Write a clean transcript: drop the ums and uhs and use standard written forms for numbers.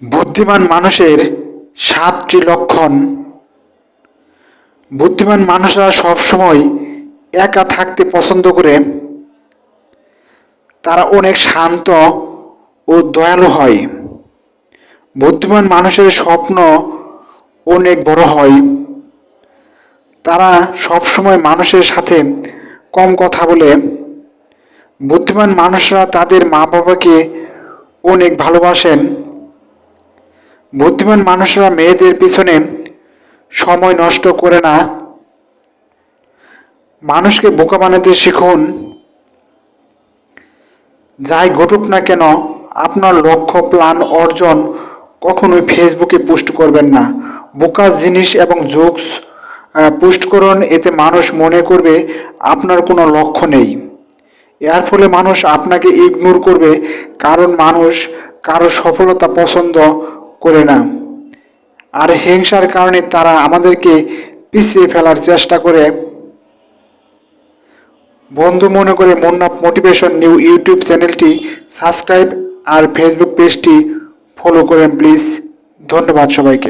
বুদ্ধিমান মানুষের 7টি লক্ষণ। বুদ্ধিমান মানুষরা সবসময় একা থাকতে পছন্দ করে। তারা অনেক শান্ত ও দয়ালু হয়। বুদ্ধিমান মানুষের স্বপ্ন অনেক বড় হয়। তারা সবসময় মানুষের সাথে কম কথা বলে। বুদ্ধিমান মানুষরা তাদের মা বাবাকে অনেক ভালোবাসেন। বুদ্ধিমান মানুষরা মেয়েদের পিছনে সময় নষ্ট করে না। মানুষকে বোকা বানাতে শিখুন। যাই ঘটুক না কেন, আপনার লক্ষ্য প্ল্যান অর্জন কখনোই ফেসবুকে পোস্ট করবেন না। বোকা জিনিস এবং জোকস পোস্ট করুন, এতে মানুষ মনে করবে আপনার কোনো লক্ষ্য নেই। এর ফলে মানুষ আপনাকে ইগনোর করবে, কারণ মানুষ কারো সফলতা পছন্দ করে না। আর হিংসার কারণে তারা আমাদেরকে পিছিয়ে ফেলার চেষ্টা করে। বন্ধু মনে করে মুন্না মোটিভেশন নিউ ইউটিউব চ্যানেলটি সাবস্ক্রাইব আর ফেসবুক পেজটি ফলো করেন প্লিজ। ধন্যবাদ সবাইকে।